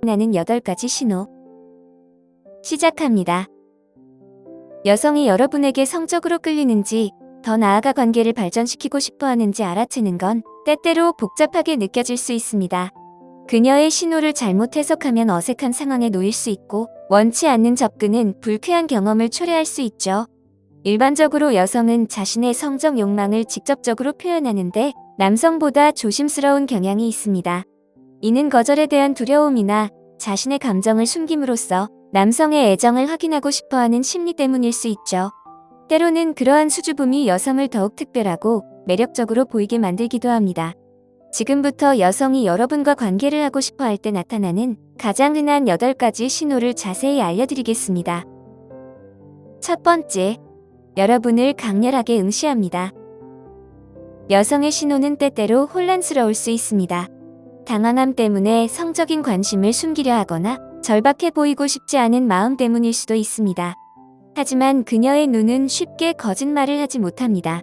나는 8가지 신호. 시작합니다. 여성이 여러분에게 성적으로 끌리는지, 더 나아가 관계를 발전시키고 싶어 하는지 알아채는 건 때때로 복잡하게 느껴질 수 있습니다. 그녀의 신호를 잘못 해석하면 어색한 상황에 놓일 수 있고, 원치 않는 접근은 불쾌한 경험을 초래할 수 있죠. 일반적으로 여성은 자신의 성적 욕망을 직접적으로 표현하는데 남성보다 조심스러운 경향이 있습니다. 이는 거절에 대한 두려움이나 자신의 감정을 숨김으로써 남성의 애정을 확인하고 싶어하는 심리 때문일 수 있죠. 때로는 그러한 수줍음이 여성을 더욱 특별하고 매력적으로 보이게 만들기도 합니다. 지금부터 여성이 여러분과 관계를 하고 싶어 할 때 나타나는 가장 흔한 8가지 신호를 자세히 알려드리겠습니다. 첫 번째, 여러분을 강렬하게 응시합니다. 여성의 신호는 때때로 혼란스러울 수 있습니다. 당황함 때문에 성적인 관심을 숨기려 하거나 절박해 보이고 싶지 않은 마음 때문일 수도 있습니다. 하지만 그녀의 눈은 쉽게 거짓말을 하지 못합니다.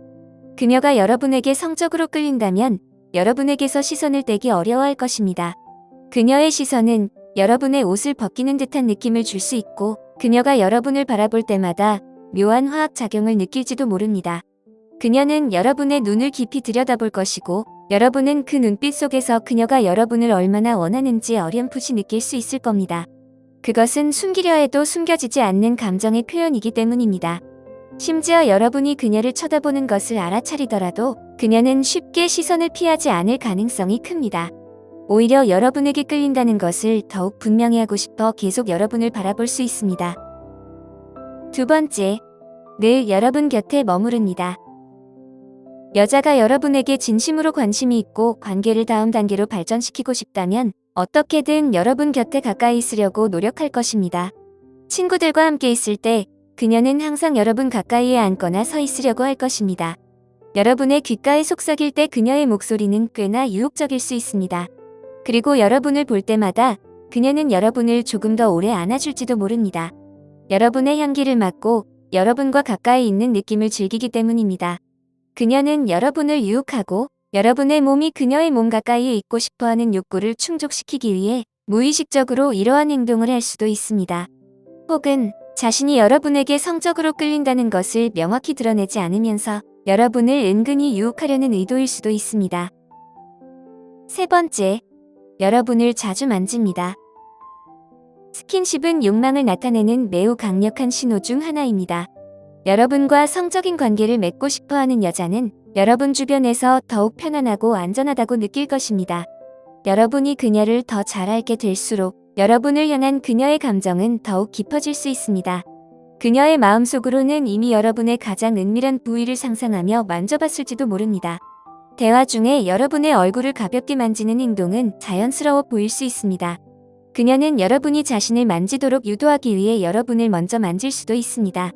그녀가 여러분에게 성적으로 끌린다면 여러분에게서 시선을 떼기 어려워할 것입니다. 그녀의 시선은 여러분의 옷을 벗기는 듯한 느낌을 줄 수 있고, 그녀가 여러분을 바라볼 때마다 묘한 화학작용을 느낄지도 모릅니다. 그녀는 여러분의 눈을 깊이 들여다볼 것이고, 여러분은 그 눈빛 속에서 그녀가 여러분을 얼마나 원하는지 어렴풋이 느낄 수 있을 겁니다. 그것은 숨기려 해도 숨겨지지 않는 감정의 표현이기 때문입니다. 심지어 여러분이 그녀를 쳐다보는 것을 알아차리더라도 그녀는 쉽게 시선을 피하지 않을 가능성이 큽니다. 오히려 여러분에게 끌린다는 것을 더욱 분명히 하고 싶어 계속 여러분을 바라볼 수 있습니다. 두 번째, 늘 여러분 곁에 머무릅니다. 여자가 여러분에게 진심으로 관심이 있고 관계를 다음 단계로 발전시키고 싶다면 어떻게든 여러분 곁에 가까이 있으려고 노력할 것입니다. 친구들과 함께 있을 때 그녀는 항상 여러분 가까이에 앉거나 서 있으려고 할 것입니다. 여러분의 귓가에 속삭일 때 그녀의 목소리는 꽤나 유혹적일 수 있습니다. 그리고 여러분을 볼 때마다 그녀는 여러분을 조금 더 오래 안아줄지도 모릅니다. 여러분의 향기를 맡고 여러분과 가까이 있는 느낌을 즐기기 때문입니다. 그녀는 여러분을 유혹하고 여러분의 몸이 그녀의 몸 가까이에 있고 싶어하는 욕구를 충족시키기 위해 무의식적으로 이러한 행동을 할 수도 있습니다. 혹은 자신이 여러분에게 성적으로 끌린다는 것을 명확히 드러내지 않으면서 여러분을 은근히 유혹하려는 의도일 수도 있습니다. 세 번째, 여러분을 자주 만집니다. 스킨십은 욕망을 나타내는 매우 강력한 신호 중 하나입니다. 여러분과 성적인 관계를 맺고 싶어하는 여자는 여러분 주변에서 더욱 편안하고 안전하다고 느낄 것입니다. 여러분이 그녀를 더 잘 알게 될수록 여러분을 향한 그녀의 감정은 더욱 깊어질 수 있습니다. 그녀의 마음속으로는 이미 여러분의 가장 은밀한 부위를 상상하며 만져봤을지도 모릅니다. 대화 중에 여러분의 얼굴을 가볍게 만지는 행동은 자연스러워 보일 수 있습니다. 그녀는 여러분이 자신을 만지도록 유도하기 위해 여러분을 먼저 만질 수도 있습니다.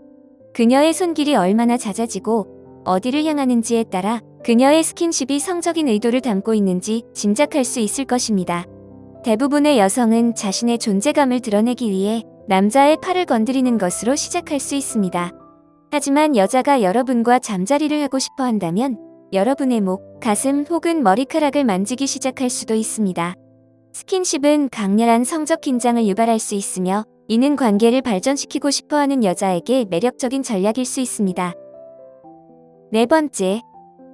그녀의 손길이 얼마나 잦아지고 어디를 향하는지에 따라 그녀의 스킨십이 성적인 의도를 담고 있는지 짐작할 수 있을 것입니다. 대부분의 여성은 자신의 존재감을 드러내기 위해 남자의 팔을 건드리는 것으로 시작할 수 있습니다. 하지만 여자가 여러분과 잠자리를 하고 싶어 한다면 여러분의 목, 가슴 혹은 머리카락을 만지기 시작할 수도 있습니다. 스킨십은 강렬한 성적 긴장을 유발할 수 있으며 이는 관계를 발전시키고 싶어하는 여자에게 매력적인 전략일 수 있습니다. 네 번째,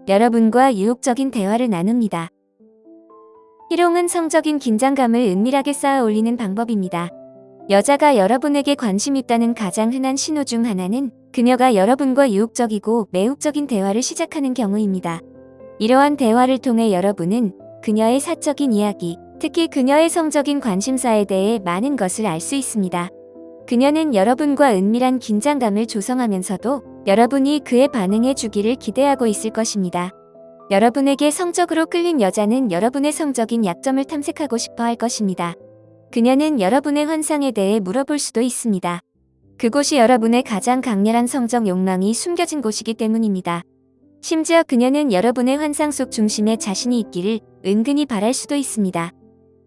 여러분과 유혹적인 대화를 나눕니다. 희롱은 성적인 긴장감을 은밀하게 쌓아 올리는 방법입니다. 여자가 여러분에게 관심 있다는 가장 흔한 신호 중 하나는 그녀가 여러분과 유혹적이고 매혹적인 대화를 시작하는 경우입니다. 이러한 대화를 통해 여러분은 그녀의 사적인 이야기, 특히 그녀의 성적인 관심사에 대해 많은 것을 알 수 있습니다. 그녀는 여러분과 은밀한 긴장감을 조성하면서도 여러분이 그에 반응해 주기를 기대하고 있을 것입니다. 여러분에게 성적으로 끌린 여자는 여러분의 성적인 약점을 탐색하고 싶어 할 것입니다. 그녀는 여러분의 환상에 대해 물어볼 수도 있습니다. 그곳이 여러분의 가장 강렬한 성적 욕망이 숨겨진 곳이기 때문입니다. 심지어 그녀는 여러분의 환상 속 중심에 자신이 있기를 은근히 바랄 수도 있습니다.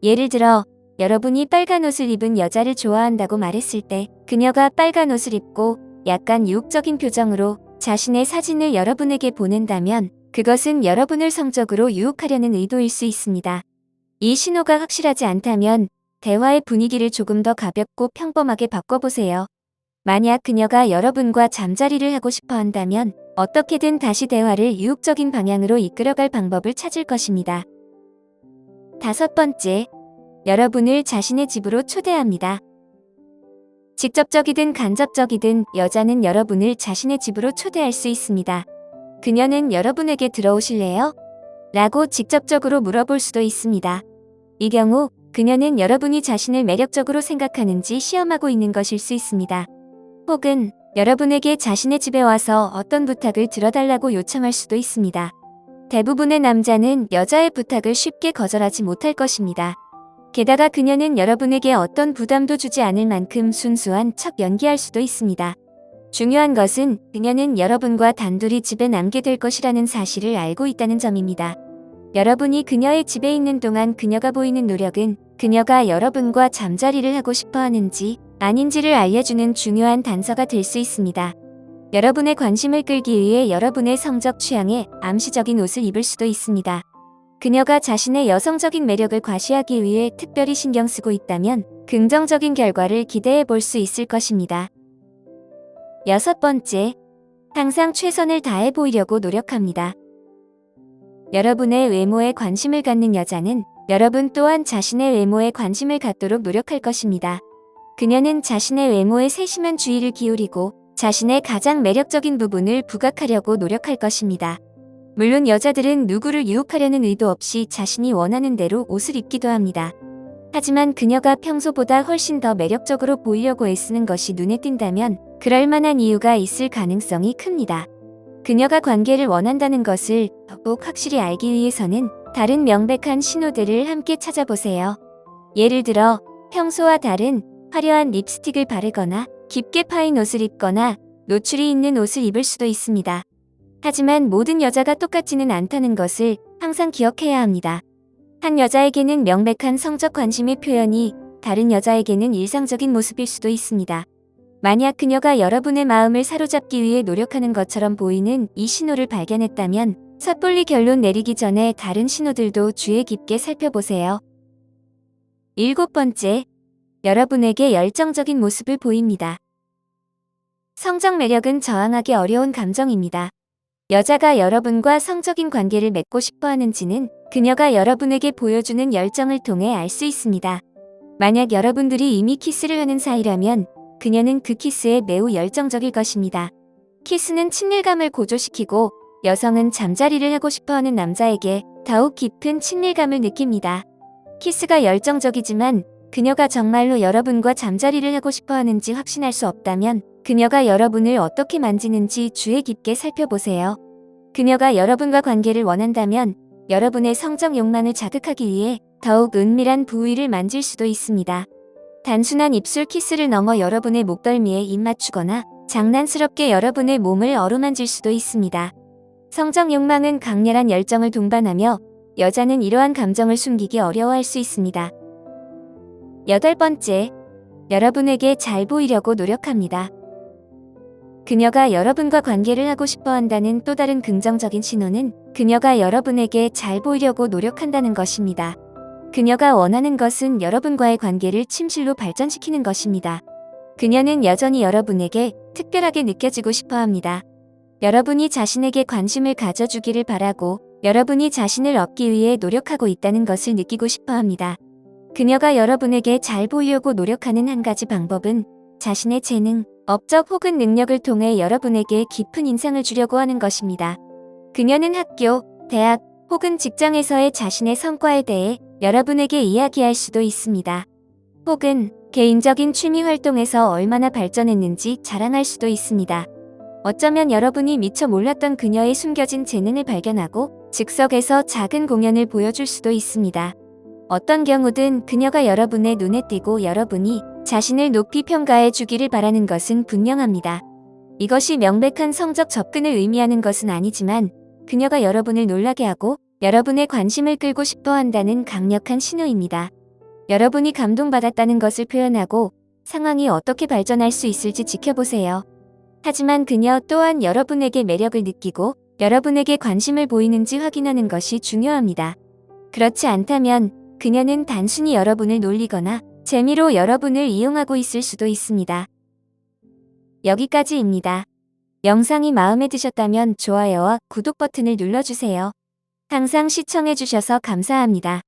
예를 들어 여러분이 빨간 옷을 입은 여자를 좋아한다고 말했을 때 그녀가 빨간 옷을 입고 약간 유혹적인 표정으로 자신의 사진을 여러분에게 보낸다면 그것은 여러분을 성적으로 유혹하려는 의도일 수 있습니다. 이 신호가 확실하지 않다면 대화의 분위기를 조금 더 가볍고 평범하게 바꿔보세요. 만약 그녀가 여러분과 잠자리를 하고 싶어 한다면 어떻게든 다시 대화를 유혹적인 방향으로 이끌어갈 방법을 찾을 것입니다. 5번째, 여러분을 자신의 집으로 초대합니다. 직접적이든 간접적이든 여자는 여러분을 자신의 집으로 초대할 수 있습니다. 그녀는 여러분에게 들어오실래요? 라고 직접적으로 물어볼 수도 있습니다. 이 경우 그녀는 여러분이 자신을 매력적으로 생각하는지 시험하고 있는 것일 수 있습니다. 혹은 여러분에게 자신의 집에 와서 어떤 부탁을 들어달라고 요청할 수도 있습니다. 대부분의 남자는 여자의 부탁을 쉽게 거절하지 못할 것입니다. 게다가 그녀는 여러분에게 어떤 부담도 주지 않을 만큼 순수한 척 연기할 수도 있습니다. 중요한 것은 그녀는 여러분과 단둘이 집에 남게 될 것이라는 사실을 알고 있다는 점입니다. 여러분이 그녀의 집에 있는 동안 그녀가 보이는 노력은 그녀가 여러분과 잠자리를 하고 싶어 하는지 아닌지를 알려주는 중요한 단서가 될 수 있습니다. 여러분의 관심을 끌기 위해 여러분의 성적 취향에 암시적인 옷을 입을 수도 있습니다. 그녀가 자신의 여성적인 매력을 과시하기 위해 특별히 신경 쓰고 있다면 긍정적인 결과를 기대해 볼 수 있을 것입니다. 6번째, 항상 최선을 다해 보이려고 노력합니다. 여러분의 외모에 관심을 갖는 여자는 여러분 또한 자신의 외모에 관심을 갖도록 노력할 것입니다. 그녀는 자신의 외모에 세심한 주의를 기울이고 자신의 가장 매력적인 부분을 부각하려고 노력할 것입니다. 물론 여자들은 누구를 유혹하려는 의도 없이 자신이 원하는 대로 옷을 입기도 합니다. 하지만 그녀가 평소보다 훨씬 더 매력적으로 보이려고 애쓰는 것이 눈에 띈다면 그럴 만한 이유가 있을 가능성이 큽니다. 그녀가 관계를 원한다는 것을 더욱 확실히 알기 위해서는 다른 명백한 신호들을 함께 찾아보세요. 예를 들어 평소와 다른 화려한 립스틱을 바르거나 깊게 파인 옷을 입거나 노출이 있는 옷을 입을 수도 있습니다. 하지만 모든 여자가 똑같지는 않다는 것을 항상 기억해야 합니다. 한 여자에게는 명백한 성적 관심의 표현이 다른 여자에게는 일상적인 모습일 수도 있습니다. 만약 그녀가 여러분의 마음을 사로잡기 위해 노력하는 것처럼 보이는 이 신호를 발견했다면 섣불리 결론 내리기 전에 다른 신호들도 주의 깊게 살펴보세요. 7번째, 여러분에게 열정적인 모습을 보입니다. 성적 매력은 저항하기 어려운 감정입니다. 여자가 여러분과 성적인 관계를 맺고 싶어 하는지는 그녀가 여러분에게 보여주는 열정을 통해 알 수 있습니다. 만약 여러분들이 이미 키스를 하는 사이라면 그녀는 그 키스에 매우 열정적일 것입니다. 키스는 친밀감을 고조시키고 여성은 잠자리를 하고 싶어하는 남자에게 더욱 깊은 친밀감을 느낍니다. 키스가 열정적이지만 그녀가 정말로 여러분과 잠자리를 하고 싶어하는지 확신할 수 없다면 그녀가 여러분을 어떻게 만지는지 주의 깊게 살펴보세요. 그녀가 여러분과 관계를 원한다면 여러분의 성적 욕망을 자극하기 위해 더욱 은밀한 부위를 만질 수도 있습니다. 단순한 입술 키스를 넘어 여러분의 목덜미에 입 맞추거나 장난스럽게 여러분의 몸을 어루만질 수도 있습니다. 성적 욕망은 강렬한 열정을 동반하며 여자는 이러한 감정을 숨기기 어려워할 수 있습니다. 8번째, 여러분에게 잘 보이려고 노력합니다. 그녀가 여러분과 관계를 하고 싶어 한다는 또 다른 긍정적인 신호는 그녀가 여러분에게 잘 보이려고 노력한다는 것입니다. 그녀가 원하는 것은 여러분과의 관계를 침실로 발전시키는 것입니다. 그녀는 여전히 여러분에게 특별하게 느껴지고 싶어 합니다. 여러분이 자신에게 관심을 가져주기를 바라고 여러분이 자신을 얻기 위해 노력하고 있다는 것을 느끼고 싶어 합니다. 그녀가 여러분에게 잘 보이려고 노력하는 한 가지 방법은 자신의 재능, 업적 혹은 능력을 통해 여러분에게 깊은 인상을 주려고 하는 것입니다. 그녀는 학교, 대학 혹은 직장에서의 자신의 성과에 대해 여러분에게 이야기할 수도 있습니다. 혹은 개인적인 취미 활동에서 얼마나 발전했는지 자랑할 수도 있습니다. 어쩌면 여러분이 미처 몰랐던 그녀의 숨겨진 재능을 발견하고 즉석에서 작은 공연을 보여줄 수도 있습니다. 어떤 경우든 그녀가 여러분의 눈에 띄고 여러분이 자신을 높이 평가해 주기를 바라는 것은 분명합니다. 이것이 명백한 성적 접근을 의미하는 것은 아니지만 그녀가 여러분을 놀라게 하고 여러분의 관심을 끌고 싶어 한다는 강력한 신호입니다. 여러분이 감동받았다는 것을 표현하고 상황이 어떻게 발전할 수 있을지 지켜보세요. 하지만 그녀 또한 여러분에게 매력을 느끼고 여러분에게 관심을 보이는지 확인하는 것이 중요합니다. 그렇지 않다면 그녀는 단순히 여러분을 놀리거나 재미로 여러분을 이용하고 있을 수도 있습니다. 여기까지입니다. 영상이 마음에 드셨다면 좋아요와 구독 버튼을 눌러주세요. 항상 시청해주셔서 감사합니다.